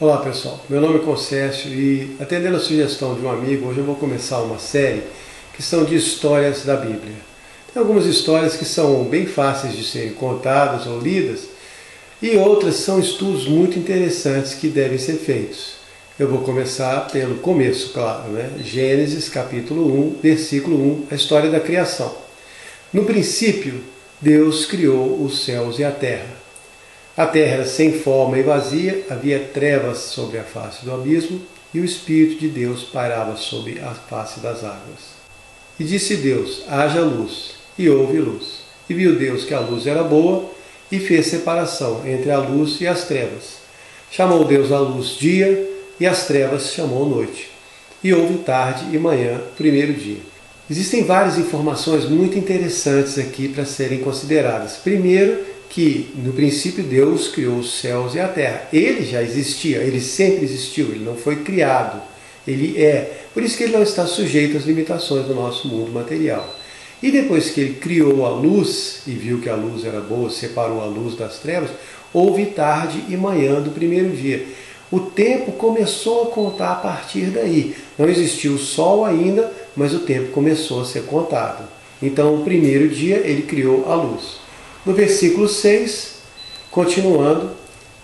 Olá pessoal, meu nome é Concércio e, atendendo a sugestão de um amigo, hoje eu vou começar uma série que são de histórias da Bíblia. Tem algumas histórias que são bem fáceis de serem contadas ou lidas e outras são estudos muito interessantes que devem ser feitos. Eu vou começar pelo começo, claro, né? Gênesis capítulo 1, versículo 1, a história da criação. No princípio, Deus criou os céus e a terra. A terra era sem forma e vazia, havia trevas sobre a face do abismo, e o Espírito de Deus pairava sobre a face das águas. E disse Deus, haja luz, e houve luz. E viu Deus que a luz era boa, e fez separação entre a luz e as trevas. Chamou Deus a luz dia, e as trevas chamou noite. E houve tarde e manhã, primeiro dia. Existem várias informações muito interessantes aqui para serem consideradas. Primeiro, que no princípio Deus criou os céus e a terra. Ele já existia, ele sempre existiu, ele não foi criado, ele é. Por isso que ele não está sujeito às limitações do nosso mundo material. E depois que ele criou a luz e viu que a luz era boa, separou a luz das trevas, houve tarde e manhã do primeiro dia. O tempo começou a contar a partir daí. Não existiu o sol ainda, mas o tempo começou a ser contado. Então, o primeiro dia ele criou a luz. No versículo 6, continuando,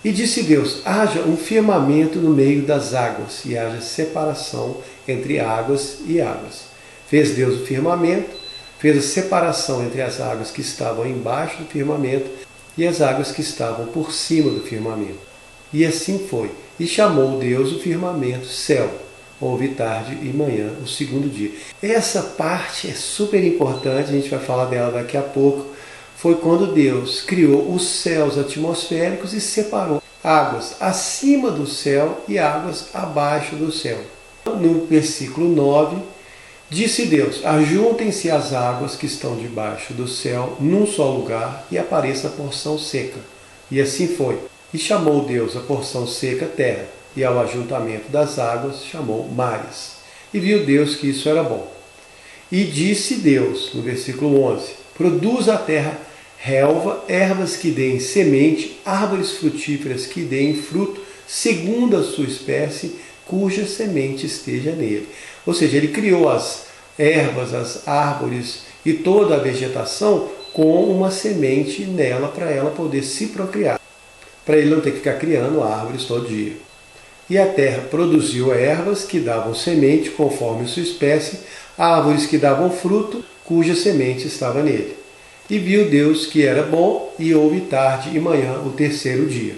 e disse Deus, haja um firmamento no meio das águas, e haja separação entre águas e águas. Fez Deus o firmamento, fez a separação entre as águas que estavam embaixo do firmamento e as águas que estavam por cima do firmamento. E assim foi. E chamou Deus o firmamento céu. Houve tarde e manhã, o segundo dia. Essa parte é super importante, a gente vai falar dela daqui a pouco. Foi quando Deus criou os céus atmosféricos e separou águas acima do céu e águas abaixo do céu. No versículo 9, disse Deus, ajuntem-se as águas que estão debaixo do céu num só lugar e apareça a porção seca. E assim foi. E chamou Deus a porção seca terra, e ao ajuntamento das águas chamou mares. E viu Deus que isso era bom. E disse Deus, no versículo 11, produz a terra relva, ervas que deem semente, árvores frutíferas que deem fruto, segundo a sua espécie, cuja semente esteja nele. Ou seja, ele criou as ervas, as árvores e toda a vegetação com uma semente nela para ela poder se procriar, para ele não ter que ficar criando árvores todo dia. E a terra produziu ervas que davam semente conforme sua espécie, árvores que davam fruto, cuja semente estava nele. E viu Deus que era bom, e houve tarde e manhã o terceiro dia.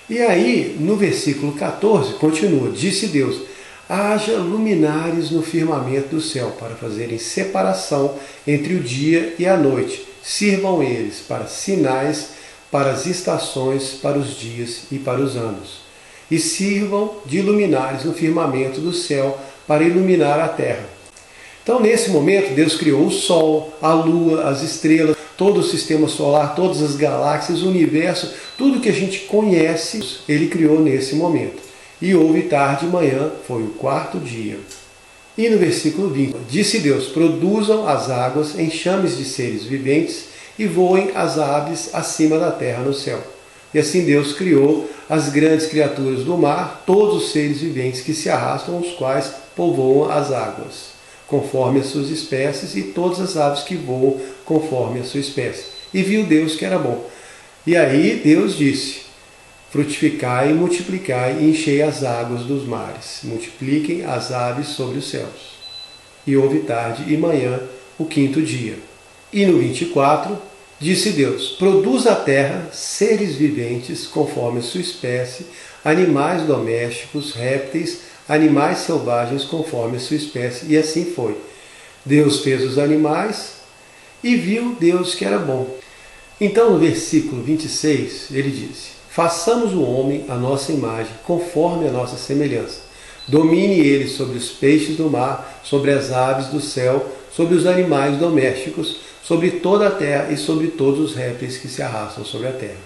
E aí, no versículo 14, continua, disse Deus, haja luminares no firmamento do céu, para fazerem separação entre o dia e a noite. Sirvam eles para sinais, para as estações, para os dias e para os anos. E sirvam de luminares no firmamento do céu, para iluminar a terra. Então, nesse momento, Deus criou o Sol, a Lua, as estrelas, todo o sistema solar, todas as galáxias, o universo, tudo que a gente conhece, ele criou nesse momento. E houve tarde e manhã, foi o quarto dia. E no versículo 20, disse Deus, produzam as águas enxames de seres viventes e voem as aves acima da terra no céu. E assim Deus criou as grandes criaturas do mar, todos os seres viventes que se arrastam, os quais povoam as águas, conforme as suas espécies, e todas as aves que voam conforme a sua espécie. E viu Deus que era bom. E aí Deus disse, frutificai e multiplicai e enchei as águas dos mares, multipliquem as aves sobre os céus. E houve tarde e manhã, o quinto dia. E no 24, disse Deus, produz a terra seres viventes conforme a sua espécie, animais domésticos, répteis, animais selvagens conforme a sua espécie, e assim foi. Deus fez os animais e viu Deus que era bom. Então, no versículo 26, ele disse, façamos o homem à nossa imagem, conforme a nossa semelhança. Domine ele sobre os peixes do mar, sobre as aves do céu, sobre os animais domésticos, sobre toda a terra e sobre todos os répteis que se arrastam sobre a terra.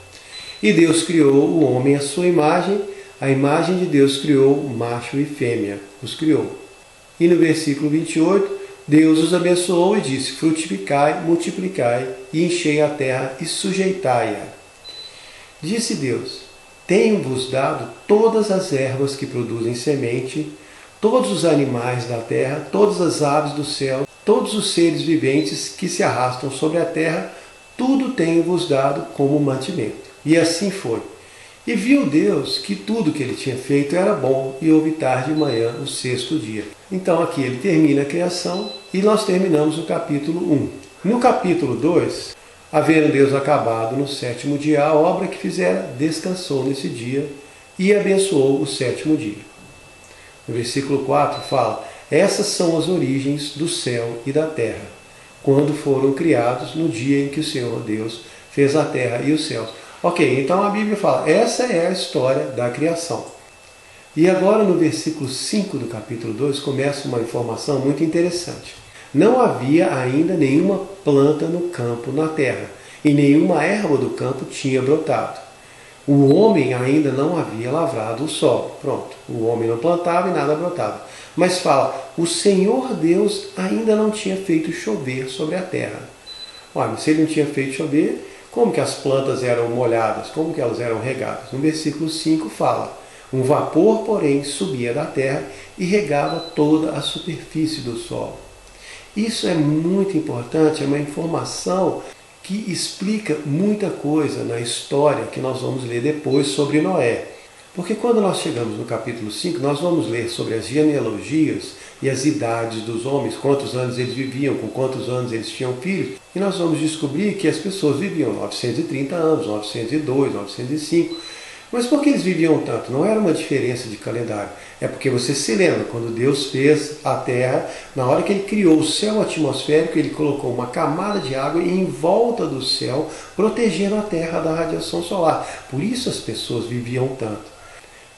E Deus criou o homem à sua imagem, a imagem de Deus criou macho e fêmea, os criou. E no versículo 28, Deus os abençoou e disse, frutificai, multiplicai e enchei a terra e sujeitai-a. Disse Deus, tenho-vos dado todas as ervas que produzem semente, todos os animais da terra, todas as aves do céu, todos os seres viventes que se arrastam sobre a terra, tudo tenho-vos dado como mantimento. E assim foi. E viu Deus que tudo que ele tinha feito era bom, e houve tarde e manhã o sexto dia. Então aqui ele termina a criação e nós terminamos o capítulo 1. No capítulo 2, havendo Deus acabado no sétimo dia a obra que fizera, descansou nesse dia e abençoou o sétimo dia. No versículo 4 fala: essas são as origens do céu e da terra, quando foram criados no dia em que o Senhor Deus fez a terra e os céus. Ok, então a Bíblia fala, essa é a história da criação. E agora no versículo 5 do capítulo 2 começa uma informação muito interessante. Não havia ainda nenhuma planta no campo na terra, e nenhuma erva do campo tinha brotado. O homem ainda não havia lavrado o solo. Pronto, o homem não plantava e nada brotava. Mas fala, o Senhor Deus ainda não tinha feito chover sobre a terra. Olha, se ele não tinha feito chover, como que as plantas eram molhadas? Como que elas eram regadas? No versículo 5 fala, um vapor, porém, subia da terra e regava toda a superfície do solo. Isso é muito importante, é uma informação que explica muita coisa na história que nós vamos ler depois sobre Noé. Porque quando nós chegamos no capítulo 5, nós vamos ler sobre as genealogias e as idades dos homens, quantos anos eles viviam, com quantos anos eles tinham filhos, e nós vamos descobrir que as pessoas viviam 930 anos, 902, 905. Mas por que eles viviam tanto? Não era uma diferença de calendário. É porque você se lembra, quando Deus fez a terra, na hora que ele criou o céu atmosférico, ele colocou uma camada de água em volta do céu, protegendo a terra da radiação solar. Por isso as pessoas viviam tanto.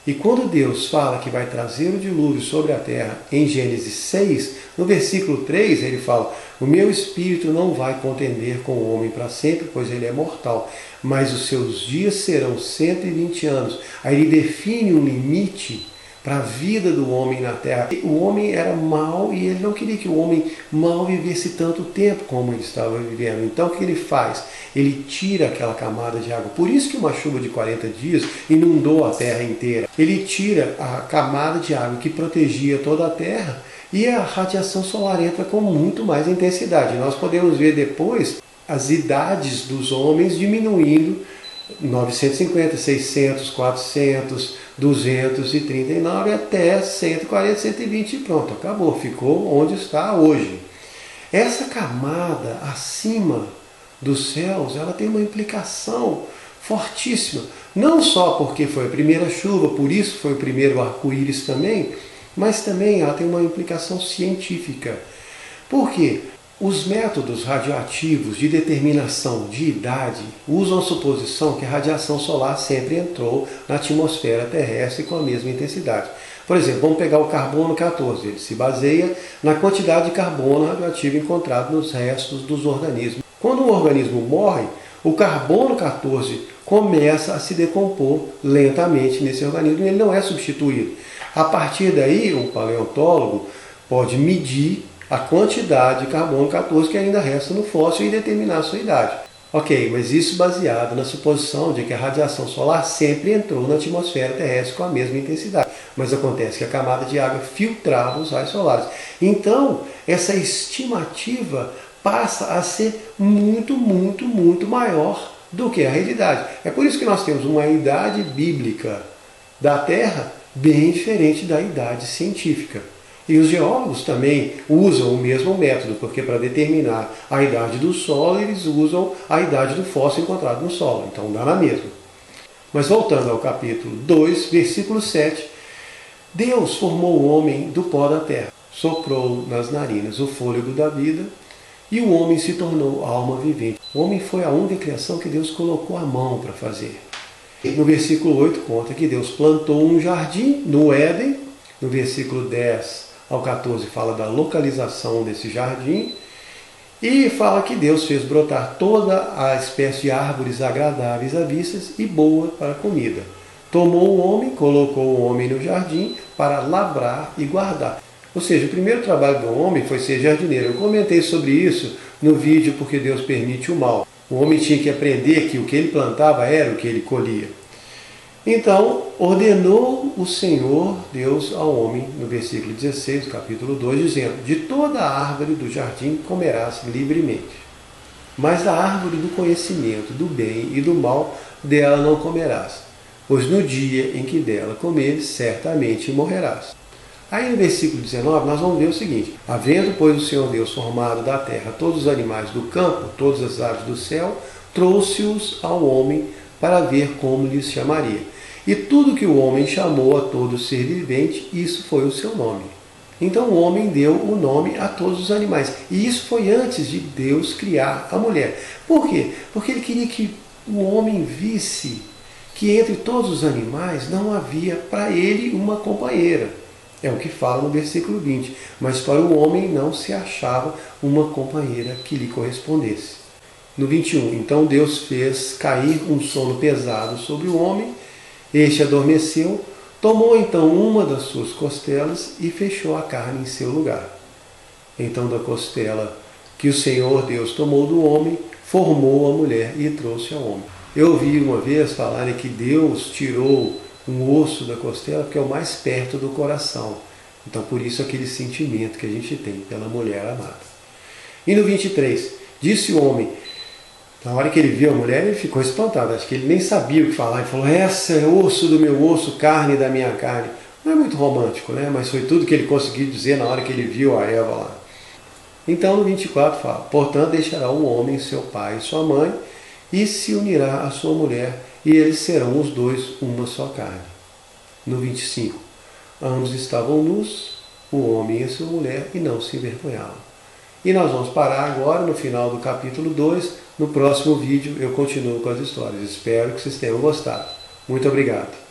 E quando Deus fala que vai trazer o dilúvio sobre a terra, em Gênesis 6, no versículo 3, ele fala, o meu espírito não vai contender com o homem para sempre, pois ele é mortal, mas os seus dias serão 120 anos. Aí ele define um limite para a vida do homem na terra. O homem era mau e ele não queria que o homem mau vivesse tanto tempo como ele estava vivendo. Então o que ele faz? Ele tira aquela camada de água. Por isso que uma chuva de 40 dias inundou a terra inteira. Ele tira a camada de água que protegia toda a terra e a radiação solar entra com muito mais intensidade. Nós podemos ver depois as idades dos homens diminuindo, 950, 600, 400, 239 até 140, 120 e pronto, acabou, ficou onde está hoje. Essa camada acima dos céus, ela tem uma implicação fortíssima, não só porque foi a primeira chuva, por isso foi o primeiro arco-íris também, mas também ela tem uma implicação científica. Por quê? Os métodos radioativos de determinação de idade usam a suposição que a radiação solar sempre entrou na atmosfera terrestre com a mesma intensidade. Por exemplo, vamos pegar o carbono 14, ele se baseia na quantidade de carbono radioativo encontrado nos restos dos organismos. Quando um organismo morre, o carbono 14 começa a se decompor lentamente nesse organismo e ele não é substituído. A partir daí, um paleontólogo pode medir a quantidade de carbono 14 que ainda resta no fóssil e determinar a sua idade. Ok, mas isso baseado na suposição de que a radiação solar sempre entrou na atmosfera terrestre com a mesma intensidade. Mas acontece que a camada de água filtrava os raios solares. Então, essa estimativa passa a ser muito, muito, muito maior do que a realidade. É por isso que nós temos uma idade bíblica da Terra bem diferente da idade científica. E os geólogos também usam o mesmo método, porque para determinar a idade do solo, eles usam a idade do fóssil encontrado no solo. Então dá na mesma. Mas voltando ao capítulo 2, versículo 7, Deus formou o homem do pó da terra, soprou nas narinas o fôlego da vida, e o homem se tornou alma vivente. O homem foi a única criação que Deus colocou a mão para fazer. No versículo 8 conta que Deus plantou um jardim no Éden. No versículo 10 ao 14 fala da localização desse jardim. E fala que Deus fez brotar toda a espécie de árvores agradáveis à vista e boa para a comida. Tomou o homem, colocou o homem no jardim para lavrar e guardar. Ou seja, o primeiro trabalho do homem foi ser jardineiro. Eu comentei sobre isso no vídeo Porque Deus Permite o Mal. O homem tinha que aprender que o que ele plantava era o que ele colhia. Então ordenou o Senhor Deus ao homem, no versículo 16 do capítulo 2, dizendo: de toda a árvore do jardim comerás livremente, mas da árvore do conhecimento do bem e do mal dela não comerás, pois no dia em que dela comeres, certamente morrerás. Aí no versículo 19 nós vamos ver o seguinte: havendo, pois, o Senhor Deus formado da terra todos os animais do campo, todas as aves do céu, trouxe-os ao homem para ver como lhes chamaria. E tudo que o homem chamou a todo ser vivente, isso foi o seu nome. Então o homem deu o nome a todos os animais. E isso foi antes de Deus criar a mulher. Por quê? Porque ele queria que o homem visse que entre todos os animais não havia para ele uma companheira. É o que fala no versículo 20. Mas para o homem não se achava uma companheira que lhe correspondesse. No 21, então Deus fez cair um sono pesado sobre o homem, este adormeceu, tomou então uma das suas costelas e fechou a carne em seu lugar. Então da costela que o Senhor Deus tomou do homem, formou a mulher e trouxe ao homem. Eu ouvi uma vez falarem que Deus tirou um osso da costela porque é o mais perto do coração. Então por isso aquele sentimento que a gente tem pela mulher amada. E no 23, disse o homem: na hora que ele viu a mulher, ele ficou espantado. Acho que ele nem sabia o que falar. Ele falou: essa é osso do meu osso, carne da minha carne. Não é muito romântico, né? Mas foi tudo que ele conseguiu dizer na hora que ele viu a Eva lá. Então no 24 fala: portanto deixará o homem seu pai e sua mãe e se unirá à sua mulher, e eles serão os dois uma só carne. No 25, ambos estavam nus, o homem e a sua mulher, e não se envergonhavam. E nós vamos parar agora no final do capítulo 2. No próximo vídeo eu continuo com as histórias. Espero que vocês tenham gostado. Muito obrigado.